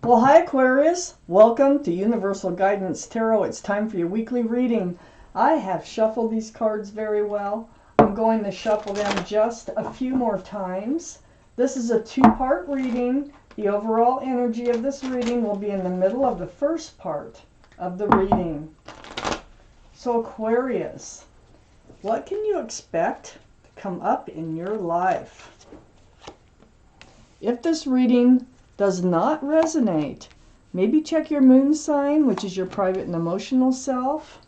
Well, hi Aquarius. Welcome to Universal Guidance Tarot. It's time for your weekly reading. I have shuffled these cards very well. I'm going to shuffle them just a few more times. This is a two-part reading. The overall energy of this reading will be in the middle of the first part of the reading. So Aquarius, what can you expect to come up in your life? If this reading does not resonate, maybe check your moon sign, which is your private and emotional self,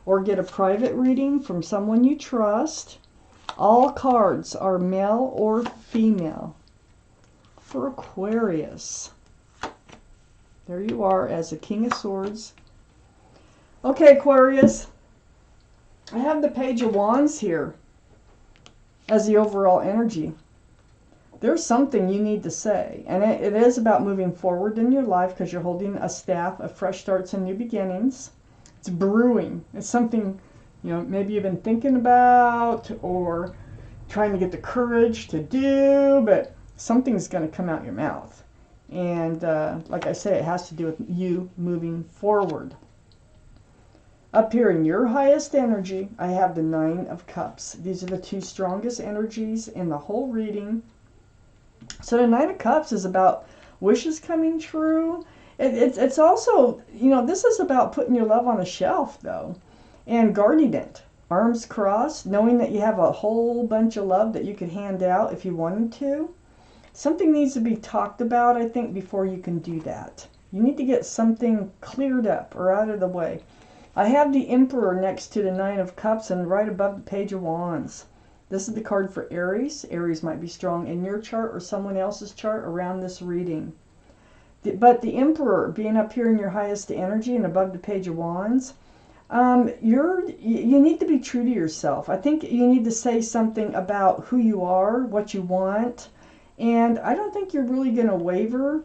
or get a private reading from someone you trust. All cards are male or female. For Aquarius, there you are as a King of Swords. Okay, Aquarius, I have the Page of Wands here as the overall energy. There's something you need to say, and it is about moving forward in your life because you're holding a staff of fresh starts and new beginnings. It's brewing. It's something, maybe you've been thinking about or trying to get the courage to do, but something's going to come out your mouth. And like I say, it has to do with you moving forward. Up here in your highest energy, I have the Nine of Cups. These are the two strongest energies in the whole reading. So the Nine of Cups is about wishes coming true. It's also, this is about putting your love on a shelf, though, and guarding it. Arms crossed, knowing that you have a whole bunch of love that you could hand out if you wanted to. Something needs to be talked about, I think, before you can do that. You need to get something cleared up or out of the way. I have the Emperor next to the Nine of Cups and right above the Page of Wands. This is the card for Aries. Aries might be strong in your chart or someone else's chart around this reading. But the Emperor being up here in your highest energy and above the Page of Wands, you need to be true to yourself. I think you need to say something about who you are, what you want, and I don't think you're really going to waver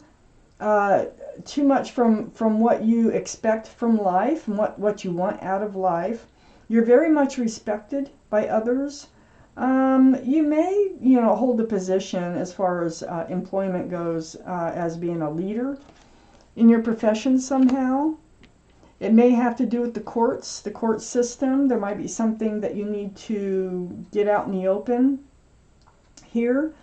too much from what you expect from life and what you want out of life. You're very much respected by others. You may, hold a position as far as employment goes as being a leader in your profession somehow. It may have to do with the court system. There might be something that you need to get out in the open here.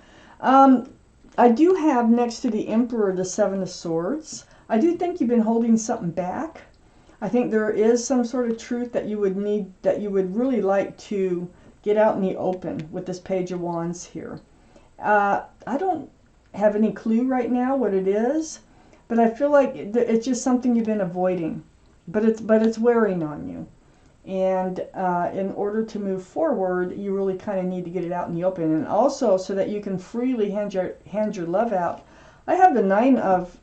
I do have next to the Emperor the Seven of Swords. I do think you've been holding something back. I think there is some sort of truth that you would really like to get out in the open with this Page of Wands here. I don't have any clue right now what it is, but I feel like it's just something you've been avoiding, but it's wearing on you. And in order to move forward, you really kind of need to get it out in the open, and also so that you can freely hand your love out. I have the Nine of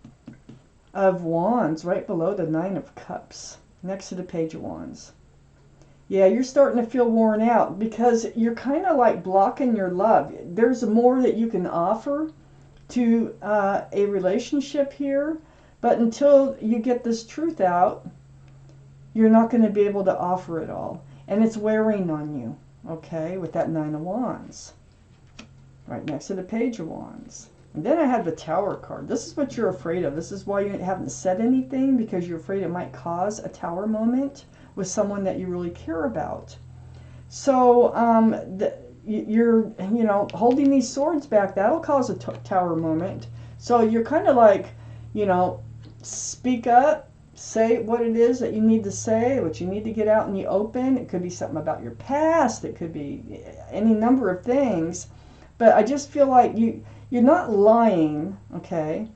Wands right below the Nine of Cups, next to the Page of Wands. Yeah, you're starting to feel worn out because you're kind of like blocking your love. There's more that you can offer to a relationship here, but until you get this truth out, you're not going to be able to offer it all. And it's wearing on you, okay, with that Nine of Wands. Right next to the Page of Wands. And then I have the Tower card. This is what you're afraid of. This is why you haven't said anything, because you're afraid it might cause a tower moment with someone that you really care about. So you're holding these swords back. That'll cause a tower moment. So you're kind of like, speak up, say what it is that you need to say, what you need to get out in the open. It could be something about your past. It could be any number of things. But I just feel like you're not lying, okay,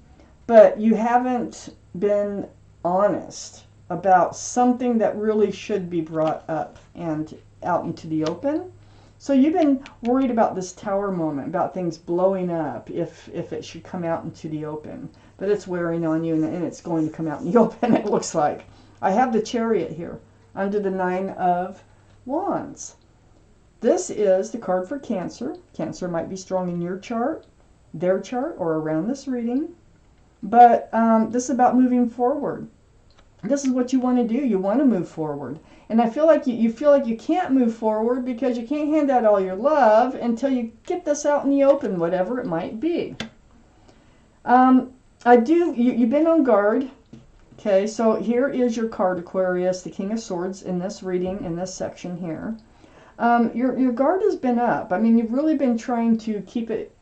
but you haven't been honest about something that really should be brought up and out into the open. So you've been worried about this tower moment, about things blowing up if it should come out into the open. But it's wearing on you, and it's going to come out in the open, it looks like. I have the Chariot here under the Nine of Wands. This is the card for Cancer. Cancer might be strong in your chart, their chart, or around this reading. But this is about moving forward. This is what you want to do. You want to move forward. And I feel like you feel like you can't move forward because you can't hand out all your love until you get this out in the open, whatever it might be. You've been on guard. Okay, so here is your card, Aquarius, the King of Swords, in this reading, in this section here. Your guard has been up. I mean, you've really been trying to keep it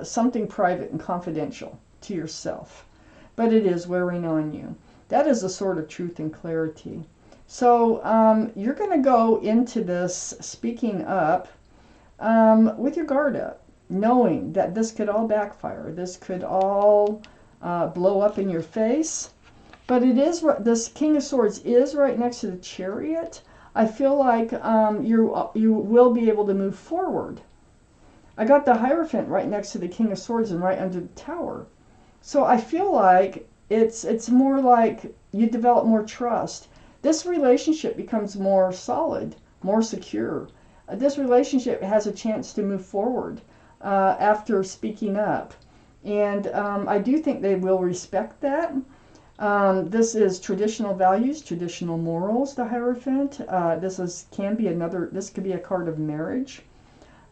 something private and confidential to yourself. But it is wearing on you. That is a sort of truth and clarity. So you're going to go into this speaking up with your guard up, knowing that this could all backfire. This could all blow up in your face. But it is, this King of Swords is right next to the Chariot. I feel like you will be able to move forward. I got the Hierophant right next to the King of Swords and right under the Tower. So I feel like it's more like you develop more trust. This relationship becomes more solid, more secure. This relationship has a chance to move forward after speaking up. And I do think they will respect that. This is traditional values, traditional morals, the Hierophant. This could be a card of marriage.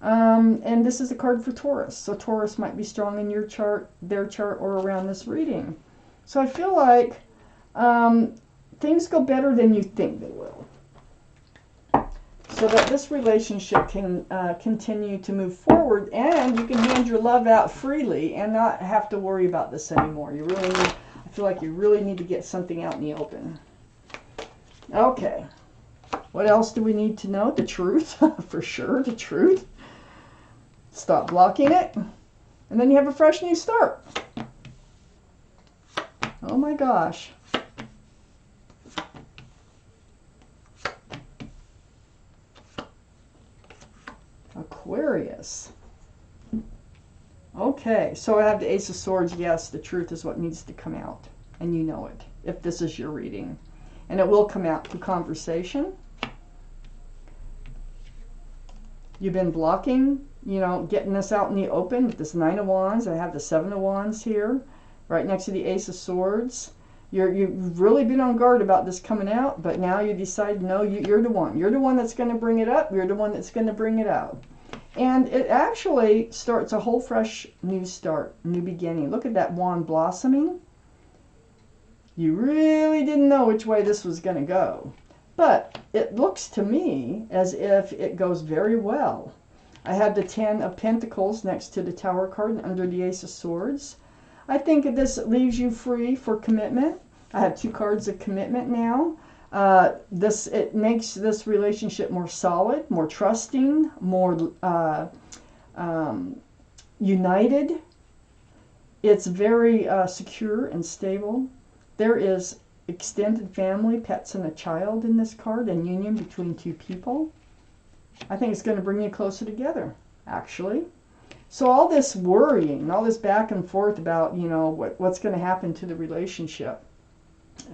And this is a card for Taurus. So Taurus might be strong in your chart, their chart, or around this reading. So I feel like things go better than you think they will. So that this relationship can continue to move forward, and you can hand your love out freely and not have to worry about this anymore. I feel like you really need to get something out in the open. Okay. What else do we need to know? The truth. For sure, the truth. Stop blocking it. And then you have a fresh new start. Oh my gosh. Aquarius. Okay, so I have the Ace of Swords. Yes, the truth is what needs to come out. And you know it, if this is your reading. And it will come out through conversation. You've been blocking, getting this out in the open with this Nine of Wands. I have the Seven of Wands here, right next to the Ace of Swords. You've really been on guard about this coming out, but now you decide, no, you're the one. You're the one that's going to bring it up. You're the one that's going to bring it out. And it actually starts a whole fresh new start, new beginning. Look at that wand blossoming. You really didn't know which way this was going to go. But it looks to me as if it goes very well. I have the Ten of Pentacles next to the Tower card and under the Ace of Swords. I think this leaves you free for commitment. I have two cards of commitment now. It makes this relationship more solid, more trusting, more united. It's very secure and stable. There is extended family, pets, and a child in this card, and union between two people. I think it's going to bring you closer together, actually. So all this worrying, all this back and forth about, what's going to happen to the relationship.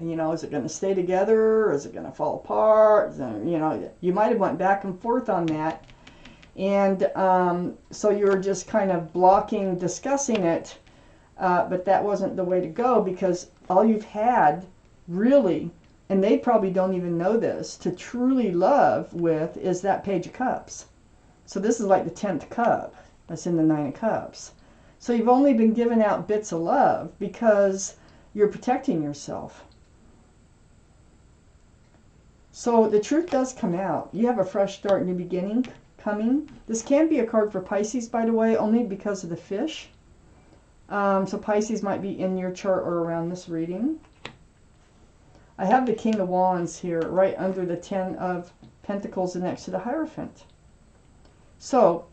Is it going to stay together? Is it going to fall apart? You might have went back and forth on that. And so you were just kind of blocking discussing it. But that wasn't the way to go, because all you've had really, and they probably don't even know this, to truly love with is that Page of Cups. So this is like the 10th cup that's in the Nine of Cups. So you've only been giving out bits of love because you're protecting yourself. So the truth does come out. You have a fresh start, new beginning coming. This can be a card for Pisces, by the way, only because of the fish. So Pisces might be in your chart or around this reading. I have the King of Wands here, right under the Ten of Pentacles and next to the Hierophant. So,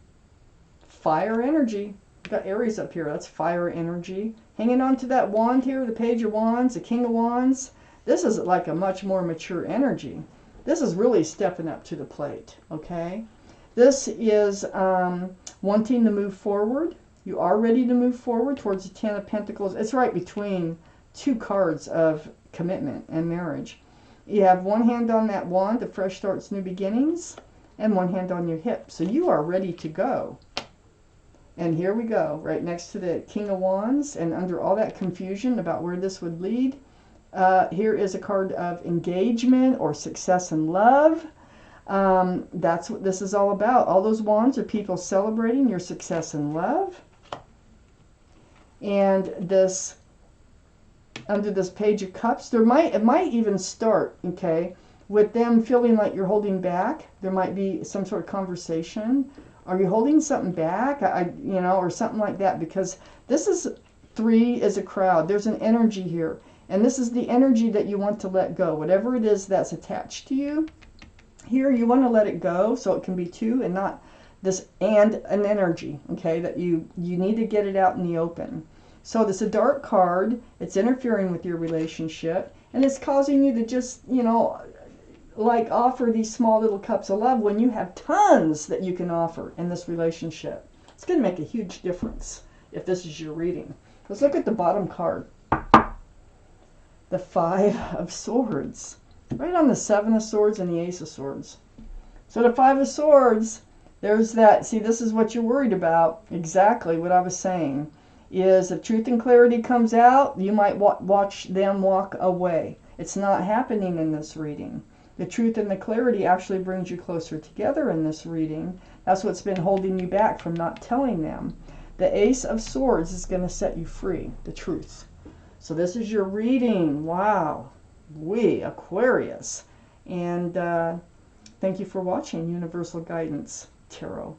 fire energy. We've got Aries up here. That's fire energy. Hanging on to that wand here, the Page of Wands, the King of Wands. This is like a much more mature energy. This is really stepping up to the plate, okay? This is wanting to move forward. You are ready to move forward towards the Ten of Pentacles. It's right between two cards of commitment and marriage. You have one hand on that wand, the fresh starts, new beginnings, and one hand on your hip. So you are ready to go. And here we go, right next to the King of Wands, and under all that confusion about where this would lead, here is a card of engagement or success in love. That's what this is all about. All those wands are people celebrating your success in love. And this under this Page of Cups, it might even start, okay, with them feeling like you're holding back. There might be some sort of conversation. Are you holding something back? You know, or something like that, because this is 3 is a crowd. There's an energy here. And this is the energy that you want to let go. Whatever it is that's attached to you, here you want to let it go, so it can be 2 and not this, and an energy, okay, that you need to get it out in the open. So this is a dark card. It's interfering with your relationship, and it's causing you to just, you know, like offer these small little cups of love when you have tons that you can offer in this relationship. It's going to make a huge difference if this is your reading. Let's look at the bottom card. The 5 of Swords. Right on the 7 of Swords and the Ace of Swords. So the 5 of Swords, there's that. See, this is what you're worried about. Exactly what I was saying. Is if truth and clarity comes out, you might watch them walk away. It's not happening in this reading. The truth and the clarity actually brings you closer together in this reading. That's what's been holding you back from not telling them. The Ace of Swords is going to set you free. The truth. So this is your reading. Wow. Aquarius. And thank you for watching Universal Guidance Tarot.